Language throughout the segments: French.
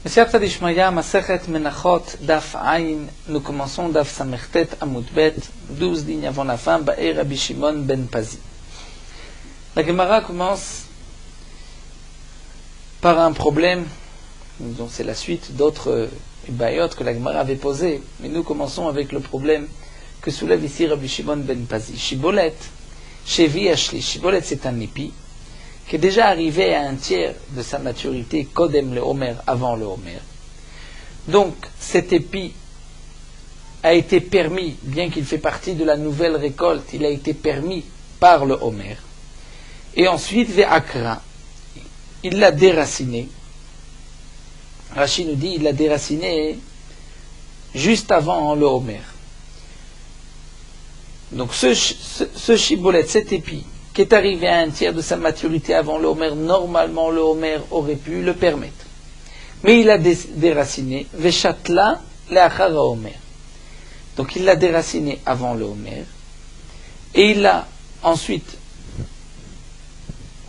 Siyata d'Ishmaya, Masechet Menachot, Daf Ayin, nous commençons Daf Samechtet Amudbet, 12 lignes avant la fin, Ba'er Rabbi Shimon ben Pazi. La Gemara commence par un problème, donc c'est la suite d'autres bayot que la Gemara avait posé, mais nous commençons avec le problème que soulève ici Rabbi Shimon ben Pazi. Shibolet, Shevi Ashli, Shibolet c'est un épi, qui est déjà arrivé à un tiers de sa maturité, Kodem le Homer, avant le Homer. Donc, cet épi a été permis, bien qu'il fait partie de la nouvelle récolte, il a été permis par le Homer. Et ensuite, Ve'akra, il l'a déraciné. Rashi nous dit, il l'a déraciné juste avant le Homer. Donc, ce shibolet, cet épi, qui est arrivé à un tiers de sa maturité avant le Homer, normalement le Homer aurait pu le permettre. Mais il a déraciné, Veshatla le'achar Homer. Donc il l'a déraciné avant le Homer, et il l'a ensuite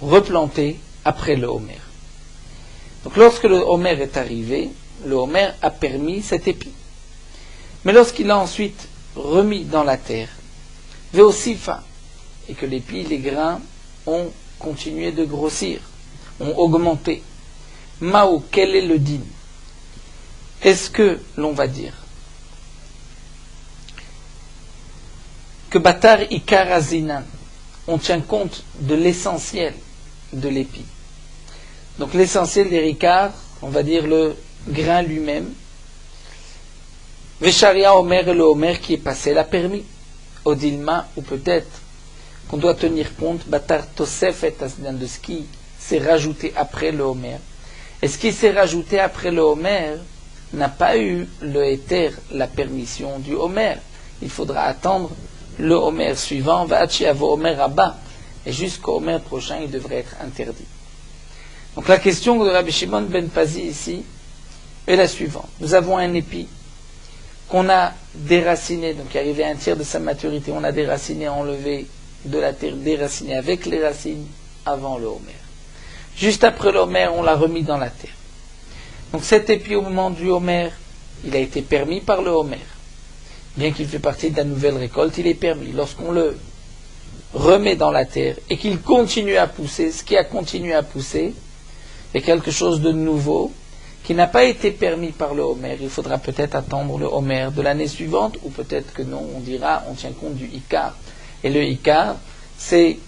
replanté après le Homer. Donc lorsque le Homer est arrivé, le Homer a permis cet épi. Mais lorsqu'il l'a ensuite remis dans la terre, Ve'osifa, et que l'épi, les grains, ont continué de grossir, ont augmenté. Mao, quel est le din? Est-ce que l'on va dire que Batar Ikar Azinan, on tient compte de l'essentiel de l'épi? Donc l'essentiel des ricards, on va dire le grain lui-même. Vesharia Omer et le Homer qui est passé l'a permis. Odilma, ou peut-être qu'on doit tenir compte, Batar Tosefet Asnan, de ce qui s'est rajouté après le Homer. Et ce qui s'est rajouté après le Homer n'a pas eu le éther, la permission du Homer. Il faudra attendre le Homer suivant, Va'achi avo Homer Abba, et jusqu'au Homer prochain, il devrait être interdit. Donc la question de Rabbi Shimon ben Pazi ici est la suivante. Nous avons un épi qu'on a déraciné, donc qui est arrivé à un tiers de sa maturité, on a déraciné, enlevé de la terre, déraciné avec les racines avant le Homer. Juste après le Homer, on l'a remis dans la terre. Donc cet épi au moment du Homer, il a été permis par le Homer. Bien qu'il fait partie de la nouvelle récolte, il est permis. Lorsqu'on le remet dans la terre et qu'il continue à pousser, ce qui a continué à pousser est quelque chose de nouveau qui n'a pas été permis par le Homer. Il faudra peut-être attendre le Homer de l'année suivante, ou peut-être que non, on dira, on tient compte du Ikar. Et le Ikar, c'est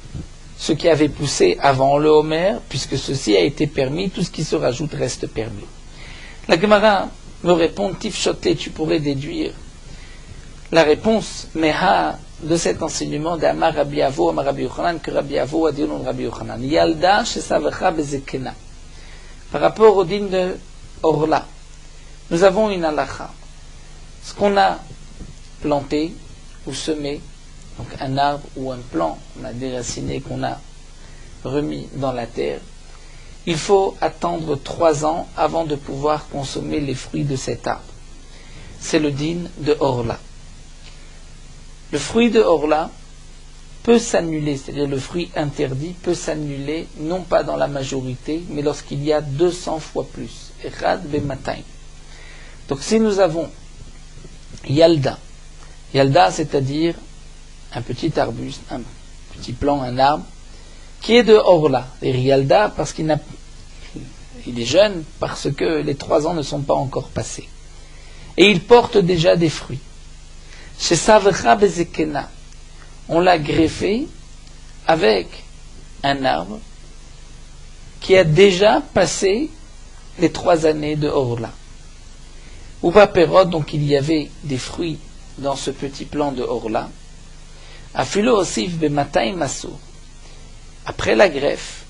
ce qui avait poussé avant le Homer, puisque ceci a été permis, tout ce qui se rajoute reste permis. La Gemara me répond, Tifshoté, tu pourrais déduire la réponse, Meha, de cet enseignement d'Amar Rabbi Avo, Amar Rabbi Yochanan, que Rabbi Avo a dit au nom de Rabbi Yochanan. Yalda shesavecha bezekena. Par rapport au din de Orla, nous avons une halakha. Ce qu'on a planté ou semé, donc un arbre ou un plant qu'on a déraciné, qu'on a remis dans la terre, il faut attendre 3 ans avant de pouvoir consommer les fruits de cet arbre. C'est le din de Orla. Le fruit de Orla peut s'annuler, c'est-à-dire le fruit interdit peut s'annuler, non pas dans la majorité, mais lorsqu'il y a 200 fois plus. Echad bematain. Donc si nous avons Yalda, Yalda c'est-à-dire un petit arbuste, un petit plant, un arbre, qui est de Orla. Et Yalda parce il est jeune, parce que les 3 ans ne sont pas encore passés. Et il porte déjà des fruits. Chez Savra Bezekena, on l'a greffé avec un arbre qui a déjà passé les 3 années de Orla. Uva Perot, donc il y avait des fruits dans ce petit plant de Orla. Afilo Osif Bematai Maso. Après la greffe,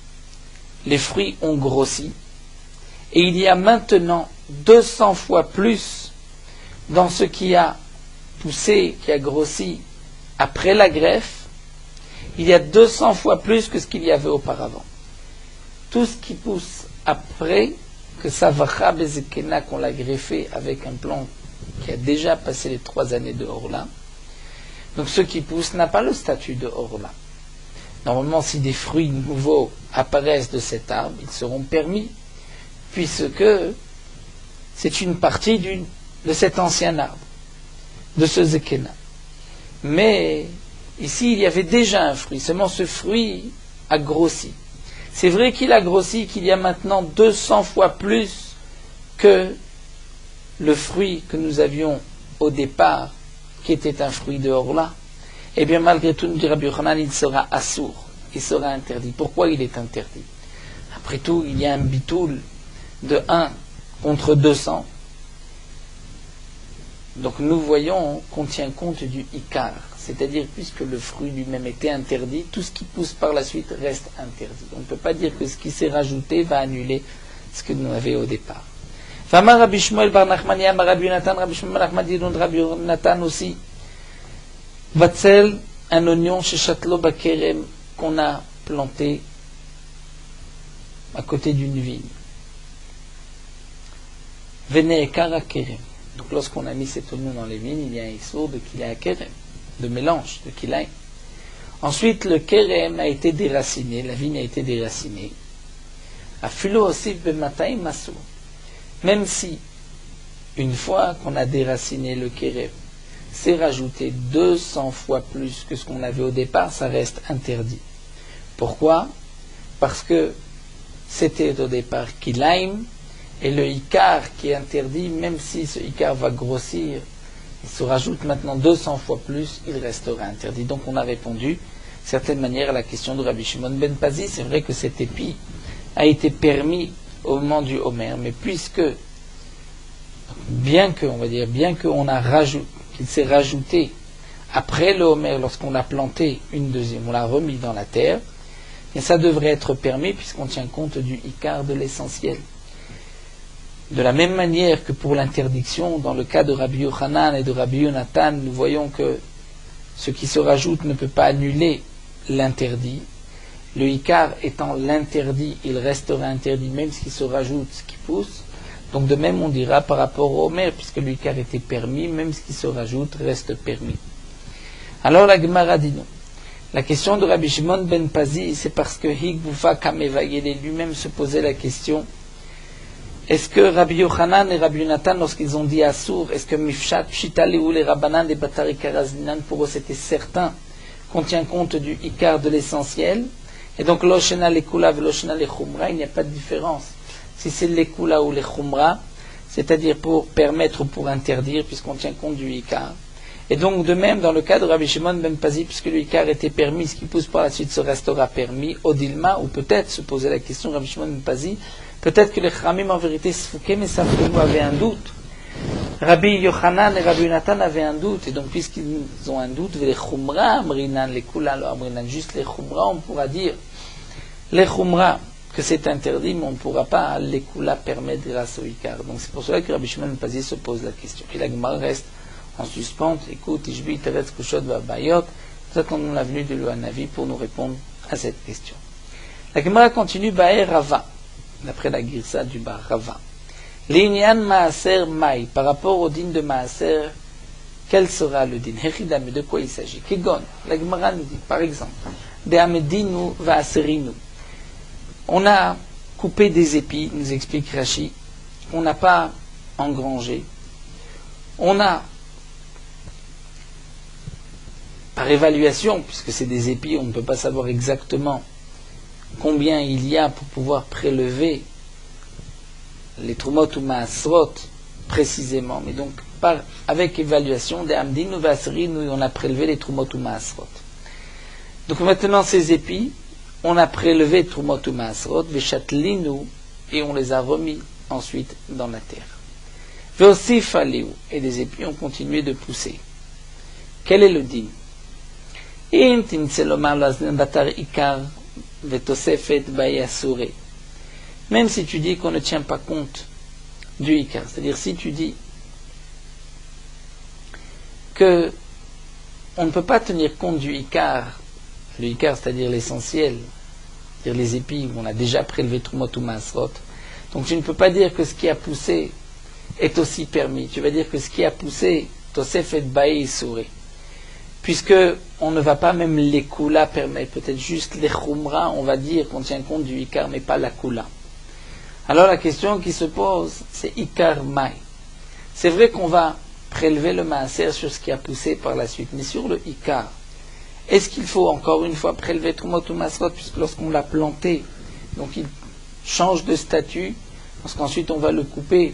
les fruits ont grossi et il y a maintenant 200 fois plus dans ce qui a poussé, qui a grossi après la greffe, il y a 200 fois plus que ce qu'il y avait auparavant. Tout ce qui pousse après que Savacha Bezekena, qu'on l'a greffé avec un plant qui a déjà passé les 3 années de Orla, donc ce qui pousse n'a pas le statut de Orla. Normalement, si des fruits nouveaux apparaissent de cet arbre, ils seront permis, puisque c'est une partie de cet ancien arbre, de ce zekena. Mais ici, il y avait déjà un fruit, seulement ce fruit a grossi. C'est vrai qu'il a grossi, qu'il y a maintenant 200 fois plus que le fruit que nous avions au départ, qui était un fruit de Orla. Eh bien, malgré tout, nous dit Rabbi Yochanan, il sera assourd, il sera interdit. Pourquoi il est interdit? Après tout, il y a un bitoul de 1 contre 200. Donc nous voyons qu'on tient compte du ikar, c'est-à-dire puisque le fruit lui-même était interdit, tout ce qui pousse par la suite reste interdit. On ne peut pas dire que ce qui s'est rajouté va annuler ce que nous avions au départ. Famar Rabbi Shmuel bar Nachmani amar Rabbi Yonatan, Rabbi Shmuel bar Nachmani dit Rabbi Yonatan aussi. Vatzel, un oignon chez Châtelot Bakerem qu'on a planté à côté d'une vigne. Vene Ekara Kerem. Donc lorsqu'on a mis cet oignon dans les vignes, il y a un issour de Kilay Kerem, de mélange, de Kilay. Ensuite, le Kerem a été déraciné, la vigne a été déracinée. Afilo aussi Bematai Masou. Même si, une fois qu'on a déraciné le Kerem, c'est rajouté 200 fois plus que ce qu'on avait au départ, ça reste interdit. Pourquoi? Parce que c'était au départ Kilaim, et le Ikar qui est interdit, même si ce Ikar va grossir, il se rajoute maintenant 200 fois plus, il restera interdit. Donc on a répondu, d'une certaine manière, à la question de Rabbi Shimon ben Pazi. C'est vrai que cet épi a été permis au moment du Homer, mais puisque, bien qu'on a rajouté, qu'il s'est rajouté après le Homer, lorsqu'on l'a planté une deuxième, on l'a remis dans la terre, et ça devrait être permis puisqu'on tient compte du Ikar, de l'essentiel. De la même manière que pour l'interdiction, dans le cas de Rabbi Yochanan et de Rabbi Yonatan, nous voyons que ce qui se rajoute ne peut pas annuler l'interdit. Le Ikar étant l'interdit, il restera interdit même ce qui se rajoute, ce qui pousse. Donc de même on dira par rapport au Homer, puisque le Ikar était permis, même ce qui se rajoute reste permis. Alors la Gemara dit non. La question de Rabbi Shimon ben Pazi, c'est parce que Higbufa Kamevagele lui-même se posait la question: est-ce que Rabbi Yochanan et Rabbi Yonatan, lorsqu'ils ont dit Assour, est-ce que Mifshat, Pshitali ou les Rabbanan et Batari Karazlinan, pour eux c'était certain qu'on tient compte du Ikar, de l'essentiel, et donc Loshena Lekula et Loshena Lechumra, il n'y a pas de différence. Si c'est Lekula ou Lechumra, c'est-à-dire pour permettre ou pour interdire, puisqu'on tient compte du Ikar. Et donc de même, dans le cas de Rabbi Shimon ben Pazi, puisque le Ikar était permis, ce qui pousse par la suite se restera permis, Odilma, ou peut-être se poser la question, Rabbi Shimon ben Pazi, peut-être que les Chramim en vérité se fouquaient, mais Safrenu avait un doute. Rabbi Yochanan et Rabbi Yonatan avaient un doute, et donc puisqu'ils ont un doute, les Chumra, Amrinan, les Kula, Amrinan, juste les Chumra, on pourra dire les Chumra que c'est interdit, mais on ne pourra pas les Kula permettre grâce au Ikar. Donc c'est pour cela que Rabbi Shimon ben Pazi se pose la question. Et la Gemara reste en suspens, écoute, Ishbi, Teretz, Kushot, Vabayot, peut-être qu'on a venu de l'Uanavi pour nous répondre à cette question. La Gemara continue, Baer Rava, d'après la Girsa du Bar Rava. L'inyan Maaser Mai, par rapport au din de Maaser, quel sera le din? Hechidam, de quoi il s'agit? Kegon, la Gemara nous dit, par exemple, de Amedinu Vaaserinu. On a coupé des épis, nous explique Rashi, on n'a pas engrangé. On a, par évaluation, puisque c'est des épis, on ne peut pas savoir exactement combien il y a pour pouvoir prélever les trumot ou maasrot précisément, mais donc avec évaluation des amdin ou vasri, nous on a prélevé les trumot ou maasrot. Donc maintenant ces épis, on a prélevé trumot ou maasrot, veshatlinu, et on les a remis ensuite dans la terre. Veosifaliu, et les épis ont continué de pousser. Quel est le din? Même si tu dis qu'on ne tient pas compte du Ikar, c'est-à-dire si tu dis que on ne peut pas tenir compte du Ikar, le Ikar c'est-à-dire l'essentiel, c'est-à-dire les épis où on a déjà prélevé Trumot ou Masrot, donc tu ne peux pas dire que ce qui a poussé est aussi permis, tu vas dire que ce qui a poussé, Tosef et Baï Souré. Puisque on ne va pas même les Kula permettre, peut-être juste les Khumra, on va dire qu'on tient compte du Ikar, mais pas la Kula. Alors la question qui se pose, c'est Ikar Mai. C'est vrai qu'on va prélever le maaser sur ce qui a poussé par la suite, mais sur le Ikar, est-ce qu'il faut encore une fois prélever Trumot ou Masrot, puisque lorsqu'on l'a planté, donc il change de statut, parce qu'ensuite on va le couper,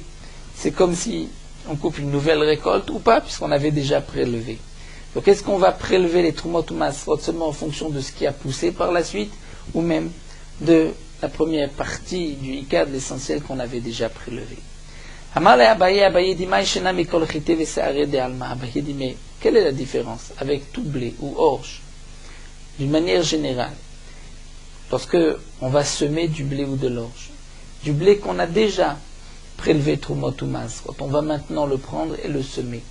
c'est comme si on coupe une nouvelle récolte ou pas, puisqu'on avait déjà prélevé. Donc est-ce qu'on va prélever les Trumot ou Masrot seulement en fonction de ce qui a poussé par la suite, ou même de la première partie du Ikar, de l'essentiel qu'on avait déjà prélevé? Abaye dit, mais quelle est la différence avec tout blé ou orge, d'une manière générale, lorsque on va semer du blé ou de l'orge, du blé qu'on a déjà prélevé Trumot ou Masrot, on va maintenant le prendre et le semer.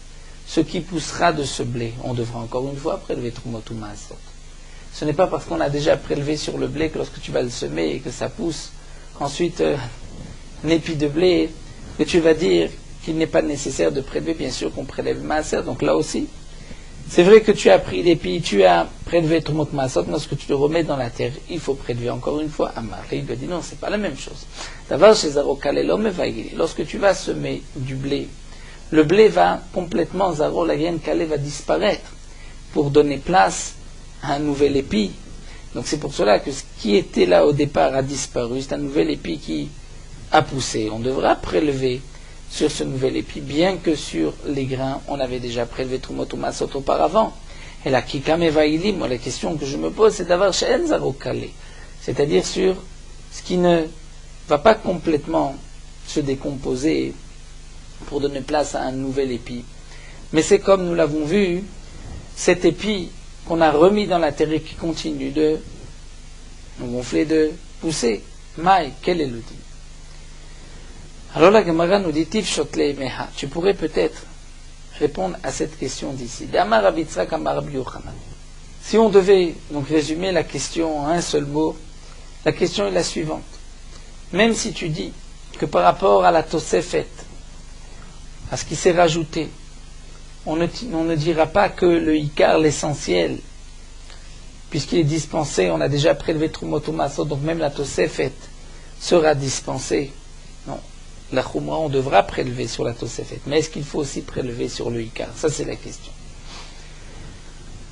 Ce qui poussera de ce blé, on devra encore une fois prélever Trumot ou Masrot. Ce n'est pas parce qu'on a déjà prélevé sur le blé que lorsque tu vas le semer et que ça pousse, ensuite un épi de blé, que tu vas dire qu'il n'est pas nécessaire de prélever. Bien sûr qu'on prélève maaser, donc là aussi, c'est vrai que tu as pris l'épi, tu as prélevé Trumot Masrot, mais lorsque tu le remets dans la terre, il faut prélever encore une fois Amar. Et il lui dit non, c'est pas la même chose. D'abord, chez Zarokale, l'homme va y. Lorsque tu vas semer du blé, le blé va complètement, Zaro, la graine calée va disparaître pour donner place à un nouvel épi. Donc c'est pour cela que ce qui était là au départ a disparu, c'est un nouvel épi qui a poussé. On devra prélever sur ce nouvel épi, bien que sur les grains, on avait déjà prélevé Trumot ou Masrot auparavant. Et la Kikame Vaïli, moi la question que je me pose, c'est d'avoir She'en Zaro Kalé, c'est-à-dire sur ce qui ne va pas complètement se décomposer pour donner place à un nouvel épi. Mais c'est comme nous l'avons vu, cet épi qu'on a remis dans la terre et qui continue de gonfler, de pousser. Maï, quel est le dit? Alors la Gemara nous dit Tif Shotle Meha. Tu pourrais peut-être répondre à cette question d'ici. D'Amar Rabbi Yitzhak Amar Rabbi Yochanan. Si on devait donc résumer la question en un seul mot, la question est la suivante. Même si tu dis que par rapport à la Tosefet, à ce qui s'est rajouté, on ne dira pas que le Ikar, l'essentiel, puisqu'il est dispensé, on a déjà prélevé Trumot ou Masrot, donc même la Tosefet sera dispensée. Non, la Khumra, on devra prélever sur la Tosefet. Mais est-ce qu'il faut aussi prélever sur le Ikar? Ça, c'est la question.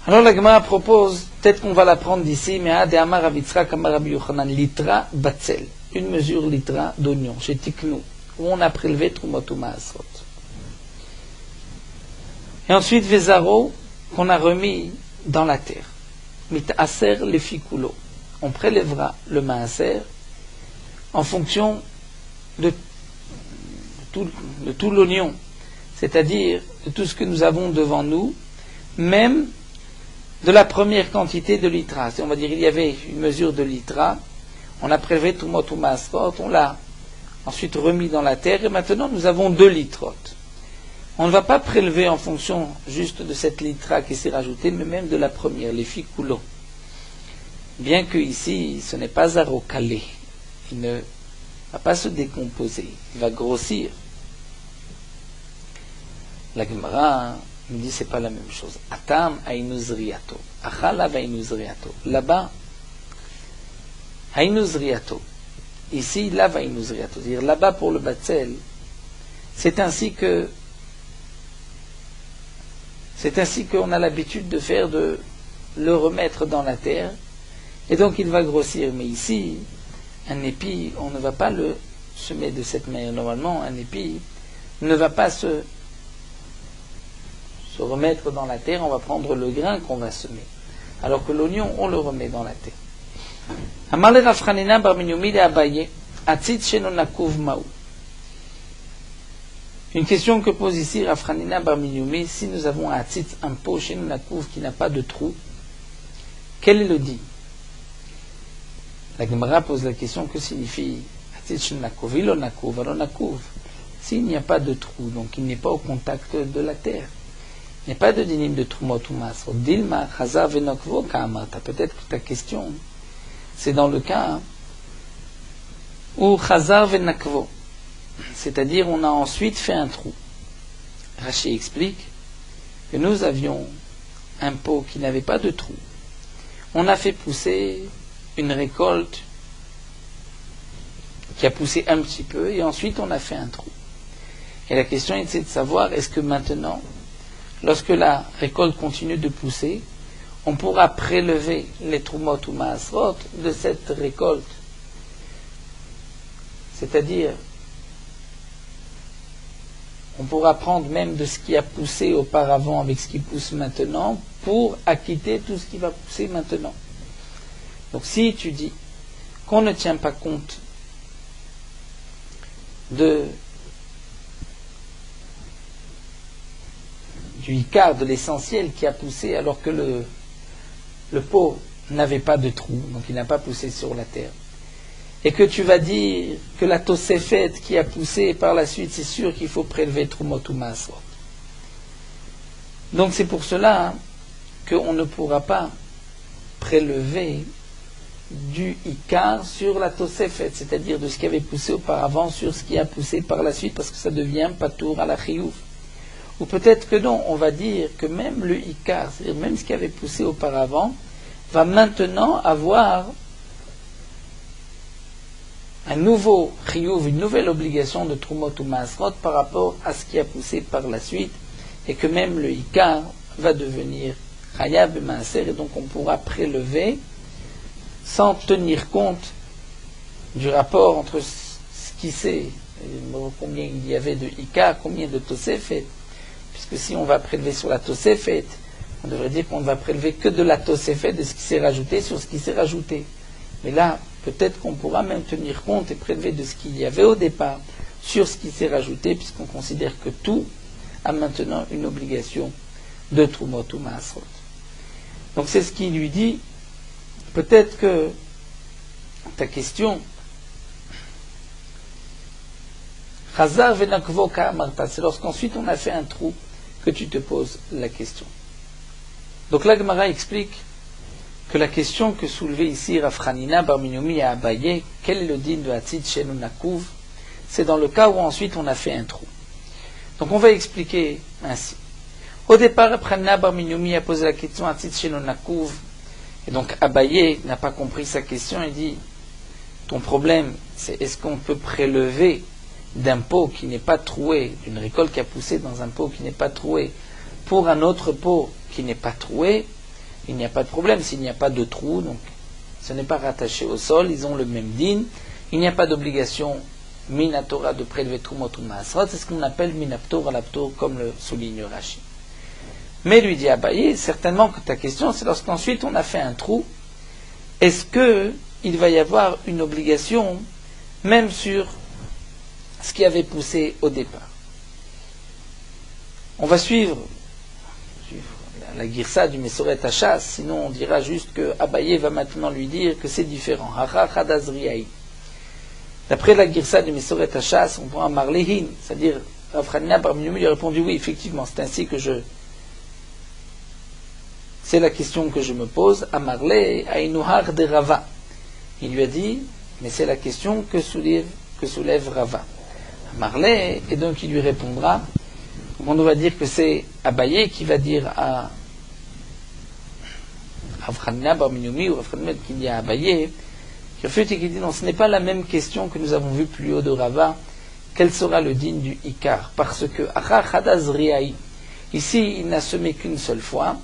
Alors la Gemara propose, peut-être qu'on va la prendre d'ici, mais à de Amar Rabbi Yitzhak Amar Rabbi Yochanan, litra batzel, une mesure litra d'oignon, chez Tiknou, où on a prélevé Trumot ou Masrot. Et ensuite, Vezaro, qu'on a remis dans la terre. Mit'aser le fikulo. On prélèvera le maaser en fonction de tout l'oignon, c'est-à-dire de tout ce que nous avons devant nous, même de la première quantité de litra. On va dire il y avait une mesure de litra, on a prélevé Trumot ou Masrot, on l'a ensuite remis dans la terre, et maintenant nous avons 2 litrotes. On ne va pas prélever en fonction juste de cette litra qui s'est rajoutée, mais même de la première, les fikulo. Bien que ici, ce n'est pas Zarokale. Il ne va pas se décomposer, il va grossir. La Gemara nous dit c'est pas la même chose. Atam hainuzriato, achalav hainuzriato. Là-bas, hainuzriato. Ici, là hainuzriato. C'est-à-dire là-bas pour le batzel, c'est ainsi qu'on a l'habitude de faire, de le remettre dans la terre, et donc il va grossir. Mais ici, un épi, on ne va pas le semer de cette manière. Normalement, un épi ne va pas se remettre dans la terre, on va prendre le grain qu'on va semer. Alors que l'oignon, on le remet dans la terre. Amale Rafranina bar Minyomi de Abaye, Atzit sheno nakuv maou. Une question que pose ici Rafranina bar Minyomi, si nous avons un atzit, un pot sheno nakuv qui n'a pas de trou, quel est le dit? La Gemara pose la question, que signifie atzit sheno nakuv? Ilo nakuv, alors nakuv. S'il n'y a pas de trou, donc il n'est pas au contact de la terre, il n'y a pas de dinim de Trumot ou Masrot. Dilma chazar venokvo ka'amata. Peut-être que ta question, c'est dans le cas où chazar venokvo, c'est-à-dire on a ensuite fait un trou. Rashi explique que nous avions un pot qui n'avait pas de trou. On a fait pousser une récolte qui a poussé un petit peu, et ensuite on a fait un trou. Et la question est de savoir, est-ce que maintenant, lorsque la récolte continue de pousser, on pourra prélever les Trumot ou Maasrot de cette récolte. C'est-à-dire, on pourra prendre même de ce qui a poussé auparavant avec ce qui pousse maintenant pour acquitter tout ce qui va pousser maintenant. Donc si tu dis qu'on ne tient pas compte du Ikar, de l'essentiel qui a poussé alors que le pot n'avait pas de trou, donc il n'a pas poussé sur la terre, et que tu vas dire que la Tosefet qui a poussé par la suite, c'est sûr qu'il faut prélever Trumot ou Maasrot. Donc c'est pour cela qu'on ne pourra pas prélever du Ikar sur la Tosefet, c'est-à-dire de ce qui avait poussé auparavant sur ce qui a poussé par la suite, parce que ça devient Patour à la Chiyuv. Ou peut-être que non, on va dire que même le Ikar, c'est-à-dire même ce qui avait poussé auparavant, va maintenant avoir un nouveau Chiyuv, une nouvelle obligation de Trumot ou Maasrot par rapport à ce qui a poussé par la suite, et que même le Ikar va devenir Chayav et Maaser, et donc on pourra prélever sans tenir compte du rapport entre ce qui c'est, combien il y avait de Ikar, combien de Tosefet. Puisque si on va prélever sur la Tosefet, on devrait dire qu'on ne va prélever que de la Tosefet, de ce qui s'est rajouté sur ce qui s'est rajouté. Mais là, peut-être qu'on pourra même tenir compte et prélever de ce qu'il y avait au départ sur ce qui s'est rajouté, puisqu'on considère que tout a maintenant une obligation de Trumot ou Maasrot. Donc c'est ce qu'il lui dit. Peut-être que ta question, Chazar venakvo ka'amarta, c'est lorsqu'ensuite on a fait un trou que tu te poses la question. Donc la Gemara explique que la question que soulevait ici Rav Hanina bar Minumi à Abaye, quel est le din de Hatzit Shenu Nakuv, c'est dans le cas où ensuite on a fait un trou. Donc on va expliquer ainsi. Au départ, Rav Hanina bar Minumi a posé la question Hatzit Shenu Nakuv, et donc Abaye n'a pas compris sa question et dit, ton problème c'est est-ce qu'on peut prélever d'un pot qui n'est pas troué, d'une récolte qui a poussé dans un pot qui n'est pas troué, pour un autre pot qui n'est pas troué, il n'y a pas de problème s'il n'y a pas de trou, donc ce n'est pas rattaché au sol, ils ont le même din, il n'y a pas d'obligation minatora de prélever Trumot ou Maasrot, c'est ce qu'on appelle minaptor à l'aptor, comme le souligne Rashi. Mais lui dit Abaye, certainement que ta question c'est lorsqu'ensuite on a fait un trou, est-ce que il va y avoir une obligation même sur ce qui avait poussé au départ. On va suivre la girsa du Mesoret Hachas, sinon on dira juste que Abaye va maintenant lui dire que c'est différent. D'après la girsa du Mesoret Hachas, on pourra marlehin, c'est-à-dire Rav Hanina bar Minumi lui a répondu oui, effectivement, c'est ainsi que c'est la question que je me pose. Amarle ainuhar de Rava. Il lui a dit, mais c'est la question que soulève Rava. Amarle, et donc il lui répondra. On va dire que c'est Abaye qui va dire à Rav Hanina bar Minumi ou Rav Hanina qui dit à Abaye, qui refute et qui dit non, ce n'est pas la même question que nous avons vue plus haut de Rava. Quel sera le din du Ikar? Parce que ici il n'a semé qu'une seule fois,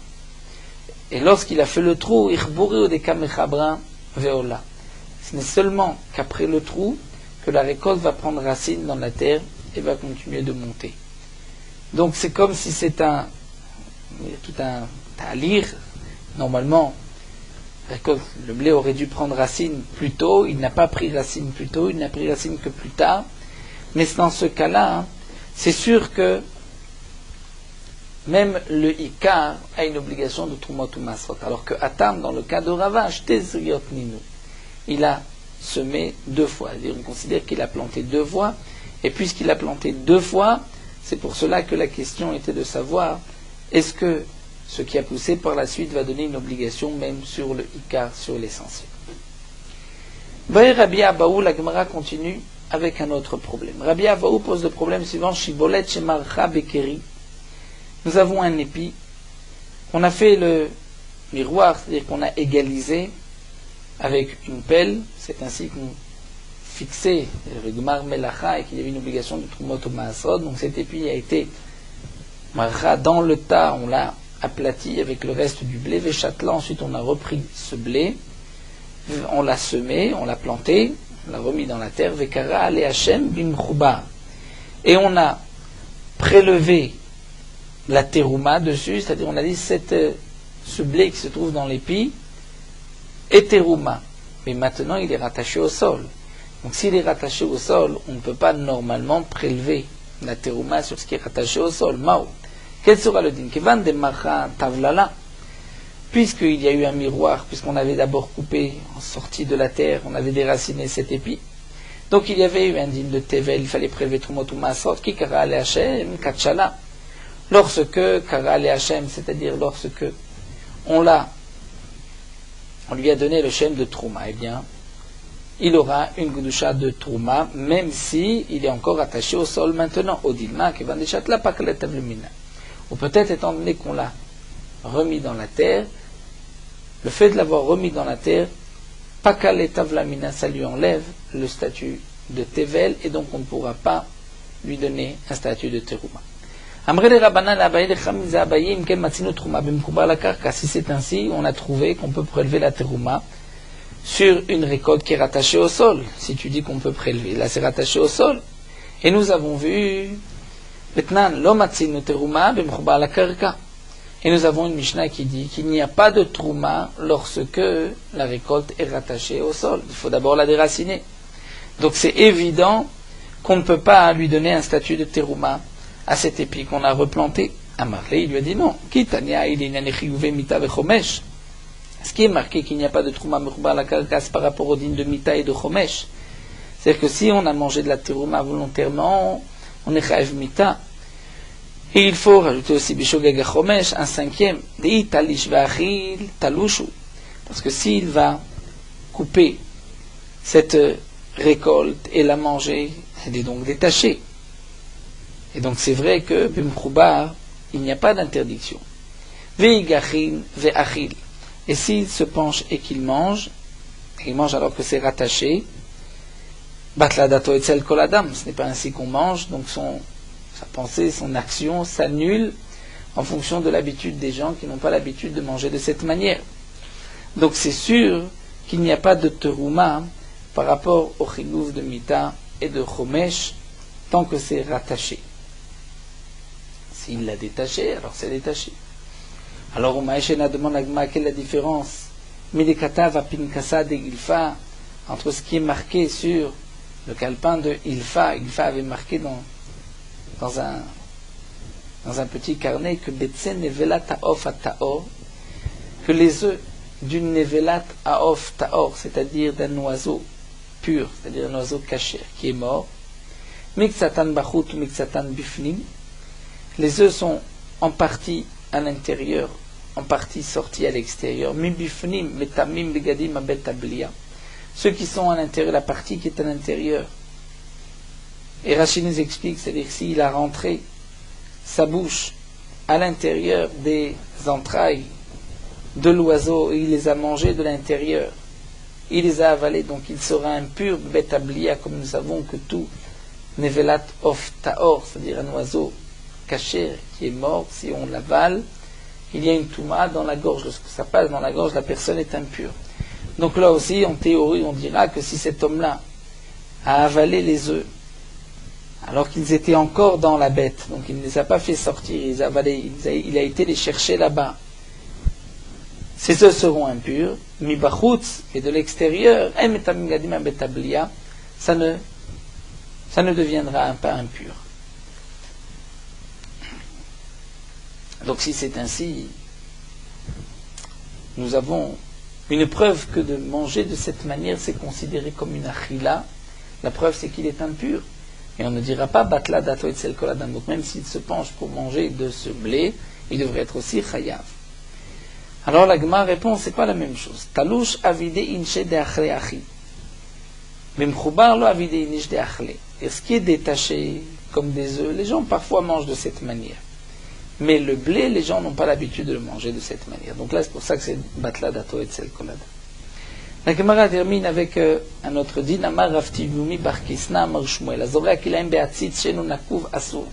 et lorsqu'il a fait le trou, ce n'est seulement qu'après le trou que la récolte va prendre racine dans la terre et va continuer de monter. Donc c'est comme si c'est tout un talir. Normalement, le blé aurait dû prendre racine plus tôt, il n'a pas pris racine plus tôt, il n'a pris racine que plus tard. Mais dans ce cas-là, c'est sûr que même le Ikar a une obligation de Trumot ou Maasrot. Alors que Atam, dans le cas de Ravash, il a semé 2 fois. C'est-à-dire, on considère qu'il a planté 2 fois, et puisqu'il a planté 2 fois, c'est pour cela que la question était de savoir est-ce que ce qui a poussé par la suite va donner une obligation même sur le Ikar, sur l'essentiel. Rabbi Abaou, la Gemara continue avec un autre problème. Rabbi Abaou pose le problème suivant, Shibolet Shemarcha Bekeri. Nous avons un épi, on a fait le miroir, c'est-à-dire qu'on a égalisé avec une pelle, c'est ainsi qu'on fixé le Gmar Melacha et qu'il y avait une obligation de Trumot au Maasrod. Donc cet épi a été marra dans le tas, on l'a aplati avec le reste du blé, Véchatla, ensuite on a repris ce blé, on l'a semé, on l'a planté, on l'a remis dans la terre, Vekara ale Hashem bimchouba. Et on a prélevé la terouma dessus, c'est-à-dire on a dit ce blé qui se trouve dans l'épi est terouma. Mais maintenant il est rattaché au sol. Donc s'il est rattaché au sol, on ne peut pas normalement prélever la terouma sur ce qui est rattaché au sol. Mao. Quel sera le din? Kevan de marcha tavlala. Puisqu'il y a eu un miroir, puisqu'on avait d'abord coupé, en sortie de la terre, on avait déraciné cet épi. Donc il y avait eu un din de tevel, il fallait prélever trumot ou masot, qui kara ale Hashem, kachala. Lorsque, kara ale Hashem, c'est-à-dire lorsque on lui a donné le shem de trouma, eh bien, il aura une gudusha de trouma, même si il est encore attaché au sol maintenant, au dilma, kevan de chatla, pakalet avlumina. Ou peut-être, étant donné qu'on l'a remis dans la terre, le fait de l'avoir remis dans la terre, pakalet avlamina, ça lui enlève le statut de tevel, et donc on ne pourra pas lui donner un statut de terouma. Si c'est ainsi, on a trouvé qu'on peut prélever la terouma sur une récolte qui est rattachée au sol. Si tu dis qu'on peut prélever, là c'est rattaché au sol. Et nous avons vu, et nous avons une Mishnah qui dit qu'il n'y a pas de trouma lorsque la récolte est rattachée au sol. Il faut d'abord la déraciner. Donc c'est évident qu'on ne peut pas lui donner un statut de terouma à cet épi qu'on a replanté. Amarlé, il lui a dit non. Ce qui est marqué qu'il n'y a pas de trouma mechoubar la karkas par rapport au din de mita et de chomesh. C'est-à-dire que si on a mangé de la terouma volontairement, on est chayav mita. Et il faut rajouter aussi bishogeg chomesh, un cinquième, dei talish v'achil talushu. Parce que s'il va couper cette récolte et la manger, elle est donc détachée. Et donc c'est vrai que bimchoubar, il n'y a pas d'interdiction. Ve'igachin ve'achil. Et s'il se penche et qu'il mange, et il mange alors que c'est rattaché, batladato etzel koladam, ce n'est pas ainsi qu'on mange, donc sa pensée, son action s'annule en fonction de l'habitude des gens qui n'ont pas l'habitude de manger de cette manière. Donc c'est sûr qu'il n'y a pas de terouma par rapport au chinouf de mita et de chomesh tant que c'est rattaché. S'il l'a détaché, alors c'est détaché. Alors, au Maïchena demande à Gma quelle est la différence Midekatav à Pinkasa de Ilfa entre ce qui est marqué sur le calepin de Ilfa. Ilfa avait marqué dans un petit carnet que Betsen Nevelat Aof à Taor, que les œufs d'une Nevelat Aof Taor, c'est-à-dire d'un oiseau pur, c'est-à-dire un oiseau caché qui est mort, Miksatan Bachut, Miksatan Bifnim, les œufs sont en partie à l'intérieur, en partie sortis à l'extérieur. Mibifnim, metamim, begadim, abetablia. Ceux qui sont à l'intérieur, la partie qui est à l'intérieur. Et Rachid nous explique, c'est-à-dire s'il a rentré sa bouche à l'intérieur des entrailles de l'oiseau et il les a mangées de l'intérieur, il les a avalées, donc il sera impur, betablia, comme nous savons que tout nevelat of taor, c'est-à-dire un oiseau caché qui est mort, si on l'avale, il y a une touma dans la gorge. Lorsque ça passe dans la gorge, la personne est impure. Donc là aussi, en théorie, on dira que si cet homme-là a avalé les œufs, alors qu'ils étaient encore dans la bête, donc il ne les a pas fait sortir, il a été les chercher là-bas, ces œufs seront impurs, mi bachutz, et de l'extérieur, ça ne deviendra pas impur. Donc si c'est ainsi, nous avons une preuve que de manger de cette manière, c'est considéré comme une achila. La preuve, c'est qu'il est impur. Et on ne dira pas batla dato etzel koladam. Donc même s'il se penche pour manger de ce blé, il devrait être aussi chayav. Alors la Gemara répond, c'est pas la même chose. Talouche avide inche de achle achi. Bimchoubar lo avide inche de achle. Et ce qui est détaché comme des œufs, les gens parfois mangent de cette manière. Mais le blé, les gens n'ont pas l'habitude de le manger de cette manière. Donc là, c'est pour ça que c'est batla dato etzel kolada. La Gemara termine avec un autre din, Amar Rav Tivumi bar Kisna Amar Shmuel, Azoreh kilaim be'atzit shenu nakuv asur.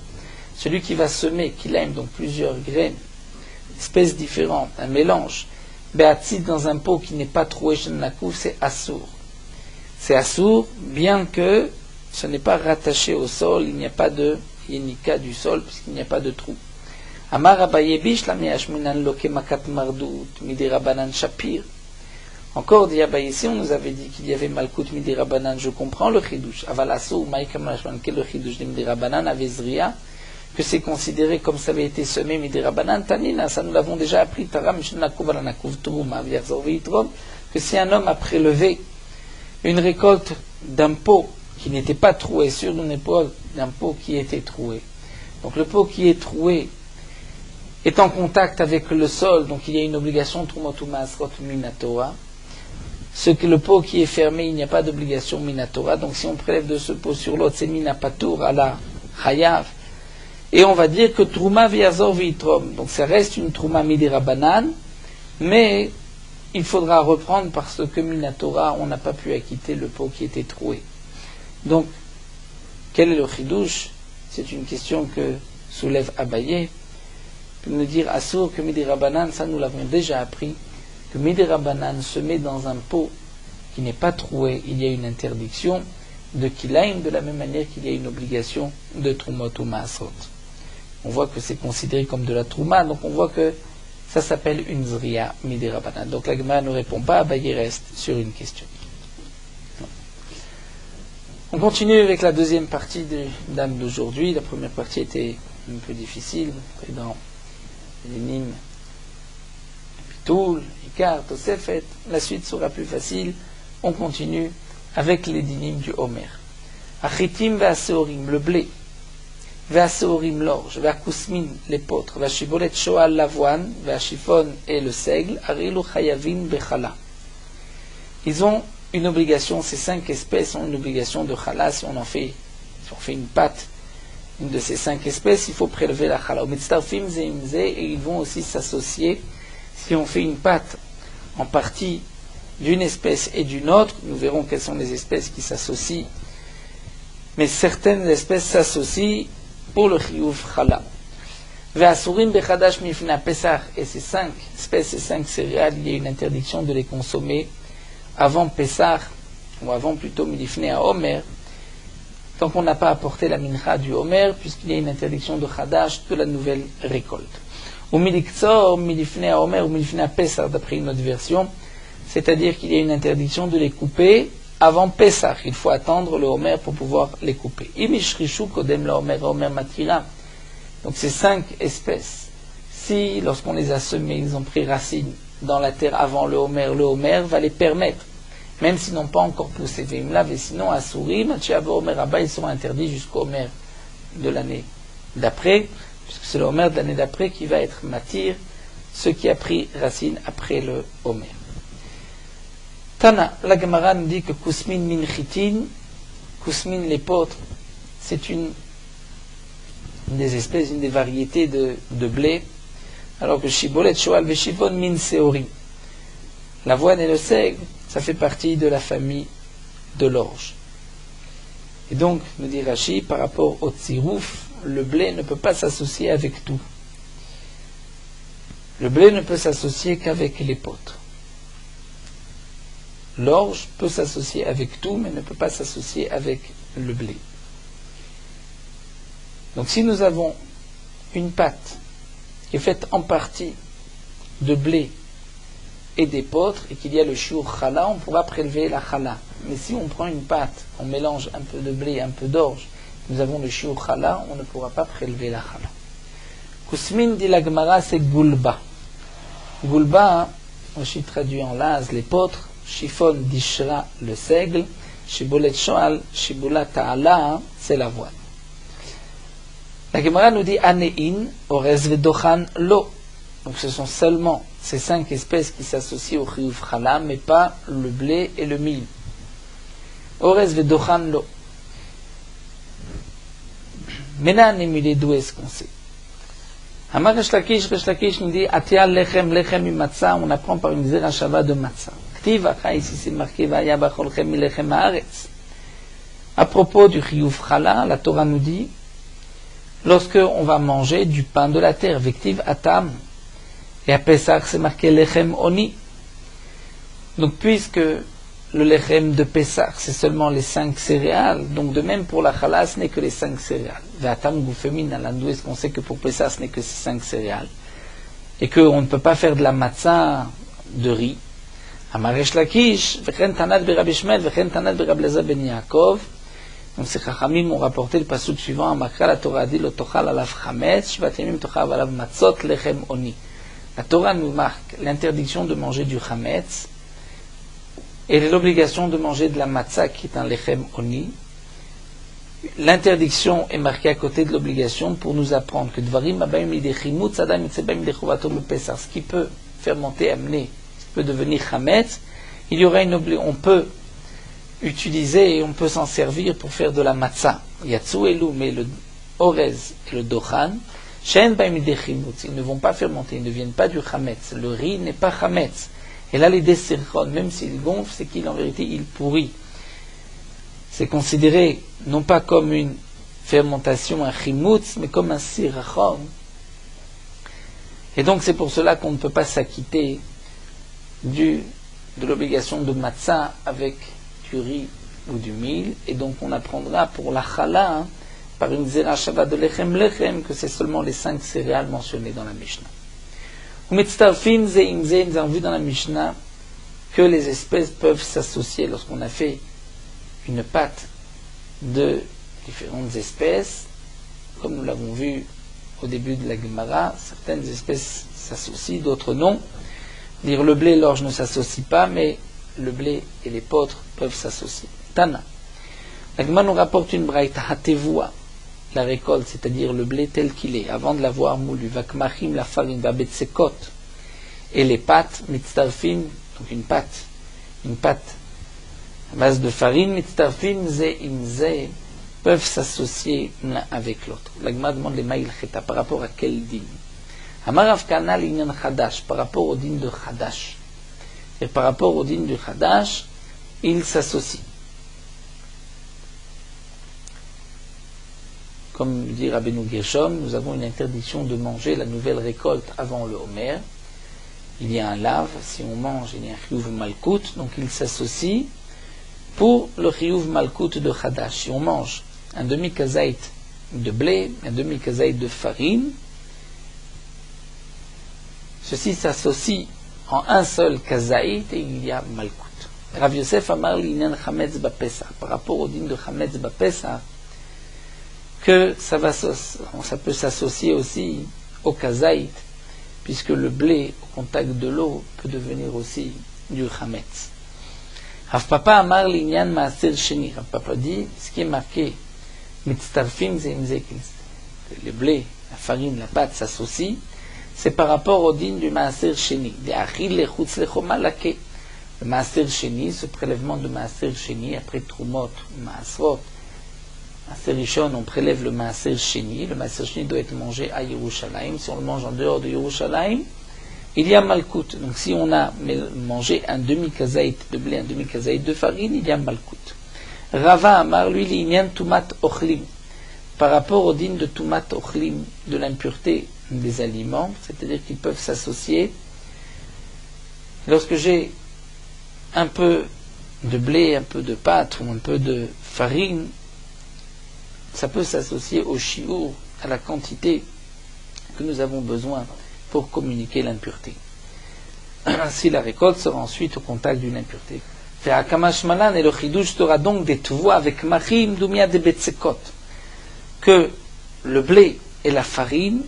Celui qui va semer kilaim, donc plusieurs graines, espèces différentes, un mélange, be'atzit dans un pot qui n'est pas troué shenu nakuv, c'est asur. C'est asur, bien que ce n'est pas rattaché au sol, il n'y a pas de yenika du sol, puisqu'il n'y a pas de trou. Amar Abaye Bishlami Ashminan Loke Makat Mardut Midi Rabanan Shapir. Encore dit Abaye, ici on nous avait dit qu'il y avait Malkut Midi Rabanan, je comprends le Chidush. Aval Asur Maïkam Ashman, quel le Chidush de Midi Rabanan, Avezria, que c'est considéré comme ça avait été semé Midi Rabanan, Tanina, ça nous l'avons déjà appris, Taram Shnakuv Alanakuv Turuma, Viazor Vitrom, que si un homme a prélevé une récolte d'un pot qui n'était pas troué sur une épaule d'un pot qui était troué. Donc le pot qui est troué est en contact avec le sol, donc il y a une obligation Trumotuma Asrot Minatora. Ce que le pot qui est fermé, il n'y a pas d'obligation Minatora. Donc si on prélève de ce pot sur l'autre, c'est Minapatour à la Chayav. Et on va dire que Truma Viazor Vitrom. Donc ça reste une Truma Midirabanan, mais il faudra reprendre parce que Minatora, on n'a pas pu acquitter le pot qui était troué. Donc, quel est le chidouche? C'est une question que soulève Abaye. Pour nous dire, Assour, que Midi Rabanan, ça nous l'avons déjà appris, que Midi Rabanan se met dans un pot qui n'est pas troué, il y a une interdiction de Kilaim, de la même manière qu'il y a une obligation de Trumot ou Maasrot. On voit que c'est considéré comme de la Trouma, donc on voit que ça s'appelle une Zriya Midi Rabanan. Donc la Gemara ne répond pas, Abaye reste sur une question. On continue avec la deuxième partie des dames d'aujourd'hui. La première partie était un peu difficile, dans les Nim, Pitoul, Ikar, Tosefet. La suite sera plus facile. On continue avec les dinim du Homer. Achitim ve'aseorim, le blé. Ve'aseorim, l'orge. Ve'akusmin, l'épeautre. Ve'ashibolet shoal, l'avoine. Ve'ashifon et le seigle. Arilu chayavin bechala. Ils ont une obligation, ces 5 espèces ont une obligation de chala. Si on fait une pâte, une de ces 5 espèces, il faut prélever la chala. Et ils vont aussi s'associer. Si on fait une pâte en partie d'une espèce et d'une autre, nous verrons quelles sont les espèces qui s'associent. Mais certaines espèces s'associent pour le chiyuv chala. Ve'asurim bechadash mifna pesach. Et ces 5 espèces, ces 5 céréales, il y a une interdiction de les consommer avant Pessah, ou avant plutôt Milifné à Homer, tant qu'on n'a pas apporté la mincha du Homer, puisqu'il y a une interdiction de Chadash, de la nouvelle récolte. Ou Miliktsor, Milifné à Homer, ou Milifné à Pessah, d'après une autre version, c'est-à-dire qu'il y a une interdiction de les couper avant Pessah. Il faut attendre le Homer pour pouvoir les couper. Imishrishu Kodem la Homer, Homer Matira. Donc ces 5 espèces, si lorsqu'on les a semées, ils ont pris racine dans la terre avant le Homer va les permettre, même s'ils n'ont pas encore poussé. Et sinon, à Sourim, Homer Abba, ils seront interdits jusqu'au Homer de l'année d'après, puisque c'est le Homer de l'année d'après qui va être matir, ce qui a pris racine après le Homer. Tana, la Gemara nous dit que Kusmin min chitin, Kusmin l'épeautre, c'est une des espèces, une des variétés de blé, alors que Shibolet, Shoal, Veshivon, Min, Seorim. L'avoine et le seigle, ça fait partie de la famille de l'orge. Et donc, nous dit Rashi, par rapport au tsirouf, le blé ne peut pas s'associer avec tout. Le blé ne peut s'associer qu'avec l'épeautre. L'orge peut s'associer avec tout, mais ne peut pas s'associer avec le blé. Donc, si nous avons une pâte qui est faite en partie de blé et d'épeautre, et qu'il y a le shiur chala, on pourra prélever la chala. Mais si on prend une pâte, on mélange un peu de blé, un peu d'orge, nous avons le shiur chala, on ne pourra pas prélever la chala. Kusmin dit la Gemara, c'est gulba. Gulba, aussi traduit en laz, l'épeautre, shifon dishra, le seigle, shibolet shoal, shibula ta'ala, c'est l'avoine. La Gemara nous dit Anein, Orez Vedochan Lo. Donc ce sont seulement ces 5 espèces qui s'associent au chiyuv chala, mais pas le blé et le mil. Orez Vedochan Lo. Maintenant, d'où est-ce qu'on sait? Amar Resh Lakish nous dit Atia lechem lechem imatza, on apprend par une zera shava de matzah. V'ktiva, ici c'est marqué Vaya bacholchem milechem haaretz. À propos du chiyuv chala, la Torah nous dit, lorsque on va manger du pain de la terre, vektiv atam, et à Pesach c'est marqué lechem oni. Donc puisque le lechem de Pesach c'est seulement les 5 céréales, donc de même pour la chala ce n'est que les 5 céréales. Ve'atam gufemin alandou, est-ce qu'on sait que pour Pesach ce n'est que ces 5 céréales, et qu'on ne peut pas faire de la matzah de riz. Amaresh Lakish, v'chen tanat b'Rabbi Shmuel, v'chen tanat b'Rabbi Elazar ben Yaakov. Donc ces chachamim ont rapporté le pasuk suivant, Amakra, la Torah a dit, lo tochal alav chametz, shvat yamim tochal alav matzot lechem oni. La Torah nous marque l'interdiction de manger du chametz et l'obligation de manger de la matzah qui est un lechem oni. L'interdiction est marquée à côté de l'obligation pour nous apprendre que dvarim abayim lidei chimutz adam mitzebayim lidei chuvato b'Pesach, ce qui peut fermenter, amener, peut devenir chametz, il y aura on peut utiliser et on peut s'en servir pour faire de la matzah. Yatsu elu, mais le orez et le dochan, shen baim lidei chimutz, ils ne vont pas fermenter, ils ne viennent pas du chametz. Le riz n'est pas chametz. Et là, les desirchon, même s'il gonfle, c'est qu'il en vérité il pourrit. C'est considéré non pas comme une fermentation, un chimutz, mais comme un sirachon. Et donc c'est pour cela qu'on ne peut pas s'acquitter de l'obligation de matzah avec du riz ou du mil. Et donc on apprendra pour la chala, par une zera shava de lechem lechem, que c'est seulement les 5 céréales mentionnées dans la Mishnah. Umetztarfim ze im ze, nous avons vu dans la Mishnah que les espèces peuvent s'associer lorsqu'on a fait une pâte de différentes espèces, comme nous l'avons vu au début de la Gemara, certaines espèces s'associent, d'autres non. Dire le blé et l'orge ne s'associent pas, mais le blé et les l'épeautre peuvent s'associer. Tana. La Gemara nous rapporte une braïta, hatevua, la récolte, c'est-à-dire le blé tel qu'il est, avant de l'avoir moulu, vakmachim, la farine, babetsekot, et les pâtes, mitztarfim, donc une pâte à base de farine, mitztarfim ze im ze, peuvent s'associer l'un avec l'autre. La Gemara demande les maïl cheta, par rapport à quel din? Amarav kana l'inyan chadash, par rapport au din de chadash. Et par rapport au din du chadash, ils s'associent. Comme dit Rabbeinu Gershom, nous avons une interdiction de manger la nouvelle récolte avant le Homer. Il y a un lave, si on mange, il y a un chiyuv malkout, donc ils s'associent pour le chiyuv malkout de chadash. Si on mange un demi-kazaït de blé, un demi-kazaït de farine, ceci s'associe en un seul kazaït et il y a malkout. Rav Yosef Amar l'inyan chametz bapesach, par rapport au din de chametz bapesach, que ça peut s'associer aussi au kazaït, puisque le blé au contact de l'eau peut devenir aussi du chametz. Rav Papa Amar l'inyan maaser sheni, Rav Papa dit, ce qui est marqué mitztarfim ze im ze, le blé, la farine, la pâte s'associent, c'est par rapport au din du maaser sheni, de achil lechutz lechoma lake. Le maaser sheni, ce prélèvement de maaser sheni, après trumot, maasrot, maaser rishon, on prélève le maaser sheni. Le maaser sheni doit être mangé à Yerushalayim. Si on le mange en dehors de Yerushalayim, il y a malkout. Donc si on a mangé un demi-kazaït de blé, un demi-kazaït de farine, il y a malkout. Rava Amar, lui, l'inyan tumat ochlim, par rapport au din de tumat ochlim, de l'impureté des aliments, c'est-à-dire qu'ils peuvent s'associer. Lorsque j'ai un peu de blé, un peu de pâte ou un peu de farine, ça peut s'associer au shiur, à la quantité que nous avons besoin pour communiquer l'impureté. Ainsi, la récolte sera ensuite au contact d'une impureté. Et le chidouche sera donc des tvois avec machim dumia de betsekot, que le blé et la farine,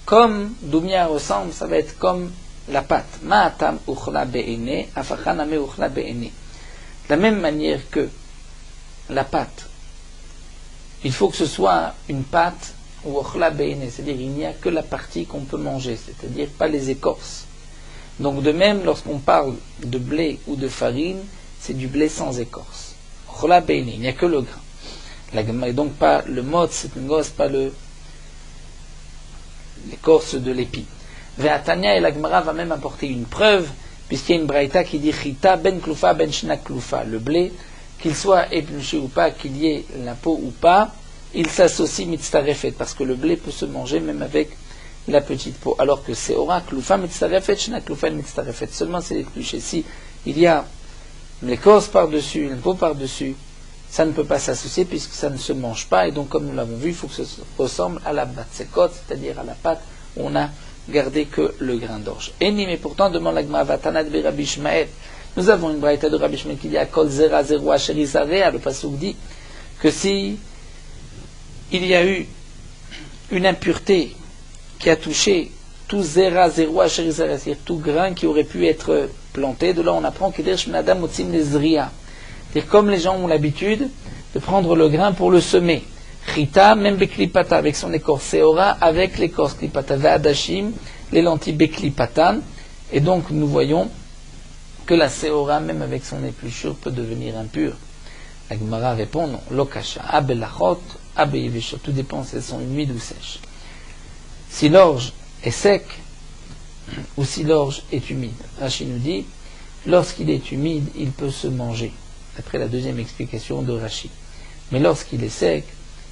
comme dumia ressemble, ça va être comme la pâte. Ma'atam uchla be'ene, afachaname uchla be'ene. De la même manière que la pâte, il faut que ce soit une pâte ou uchla be'ene, c'est-à-dire il n'y a que la partie qu'on peut manger, c'est-à-dire pas les écorces. Donc de même, lorsqu'on parle de blé ou de farine, c'est du blé sans écorce. Uchla be'ene, il n'y a que le grain. Et donc pas le mot, c'est une gosse, pas l'écorce de l'épi. Ve'atania, et la Gemara va même apporter une preuve, puisqu'il y a une braïta qui dit chita ben kloufa ben shna kloufa, le blé, qu'il soit épluché ou pas, qu'il y ait la peau ou pas, il s'associe mitzarefet, parce que le blé peut se manger même avec la petite peau, alors que c'est ora kloufa mitzarefet shna kloufa mitzarefet, seulement c'est épluché. Si il y a l'écorce par-dessus, la peau par-dessus, ça ne peut pas s'associer puisque ça ne se mange pas, et donc comme nous l'avons vu, il faut que ça ressemble à la batsekot, c'est-à-dire à la pâte où on a gardé que le grain d'orge. Eni, mais pourtant, demande la Gemara, Vatanat be Rabbi Ishmael. Nous avons une braïta de Rabbi Ishmael qui dit à Kol Zera Zero Asher Yisarea, le pasuk dit que si il y a eu une impureté qui a touché tout Zera Zero Asher Yisarea, c'est-à-dire tout grain qui aurait pu être planté, de là on apprend que Dersh Menadam Motzim Nezria. C'est-à-dire comme les gens ont l'habitude de prendre le grain pour le semer. Chita, même Beklipata, avec son écorce, Seora, avec l'écorce Klipata, Ve'adashim, les lentilles Beklipatan. Et donc nous voyons que la Seora, même avec son épluchure, peut devenir impure. La Gemara répond non. Lokasha, Abelachot, Abeyeveshot, tout dépend si elles sont humides ou sèches. Si l'orge est sec, ou si l'orge est humide. Rashi nous dit, lorsqu'il est humide, il peut se manger. Après la deuxième explication de Rashi. Mais lorsqu'il est sec,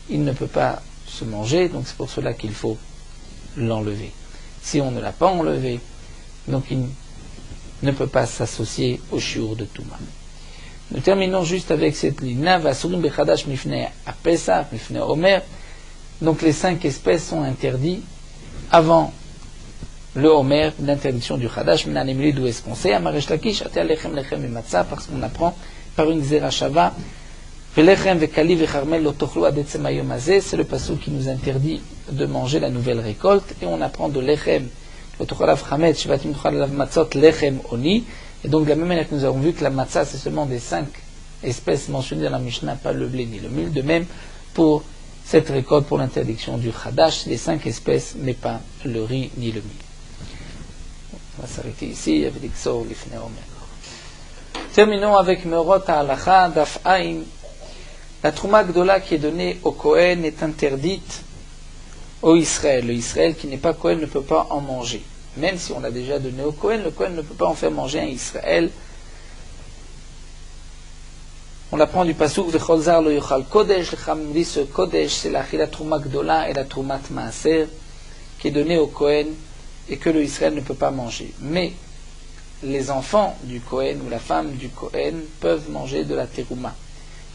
il ne peut pas se manger, donc c'est pour cela qu'il faut l'enlever. Si on ne l'a pas enlevé, donc il ne peut pas s'associer au shiur de Touma. Nous terminons juste avec cette ligne. Vasurim bechadash mifnei apesach, mifnei omer. Donc les 5 espèces sont interdites avant le Homer, l'interdiction du Chadash. Minanemili, d'où est-ce qu'on sait? Amaresh lakish, até alechem lechem et matzah, parce qu'on apprend par une zerachava. Velechem vekali vecharmel lotochlu adetzem hayom hazeh, c'est le pasuk qui nous interdit de manger la nouvelle récolte, et on apprend de lechem, lotochalav chametz, shivatim tochalav matzot, lechem oni, et donc de la même manière que nous avons vu que la matzah c'est seulement des 5 espèces mentionnées dans la Mishnah, pas le blé ni le mil, de même pour cette récolte, pour l'interdiction du Chadash, les 5 espèces, mais pas le riz ni le mil. On va s'arrêter ici avec l'Ixor, l'Ifnei Omer. Terminons avec Meorot HaHalacha, Daf Ain. La Trouma Gdola qui est donnée au Kohen est interdite au Israël. Le Israël qui n'est pas Kohen ne peut pas en manger. Même si on l'a déjà donné au Kohen, le Kohen ne peut pas en faire manger un Israël. On l'apprend du pasuk V'chol zar lo yochal kodesh. Le Chachamim dit ce kodesh, c'est la Trouma Gdola et la Troumat Maaser qui est donnée au Kohen et que le Israël ne peut pas manger. Mais les enfants du Kohen ou la femme du Kohen peuvent manger de la terouma.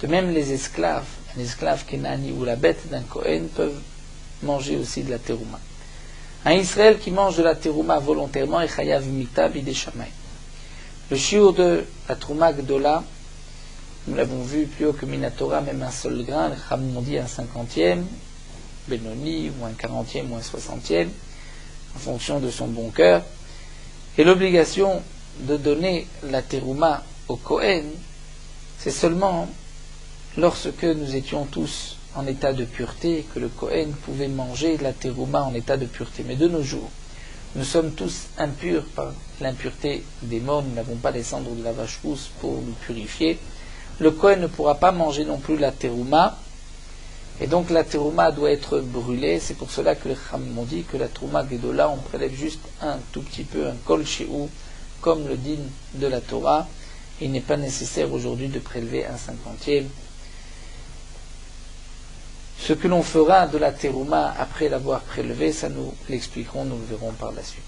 De même, les esclaves, un esclave Kenani ou la bête d'un Kohen peuvent manger aussi de la terouma. Un Israël qui mange de la terouma volontairement est chayav mita bidei shamayim. Le shiur de la Trouma Gdola, nous l'avons vu plus haut que Minatora, même un seul grain, le Chachamim dit un 50e, Benoni, ou un 40e, ou un 60e, en fonction de son bon cœur. Et l'obligation de donner la terouma au Kohen, c'est seulement lorsque nous étions tous en état de pureté et que le Kohen pouvait manger la terouma en état de pureté. Mais de nos jours, nous sommes tous impurs par l'impureté des morts, nous n'avons pas les cendres de la vache rousse pour nous purifier. Le Kohen ne pourra pas manger non plus la terouma, et donc la terouma doit être brûlée. C'est pour cela que les Chachamim ont dit que la Trouma Gedola, on prélève juste un tout petit peu, un kol she'u, comme le din de la Torah. Il n'est pas nécessaire aujourd'hui de prélever un 50e. Ce que l'on fera de la terouma après l'avoir prélevé, ça nous l'expliquerons, nous le verrons par la suite.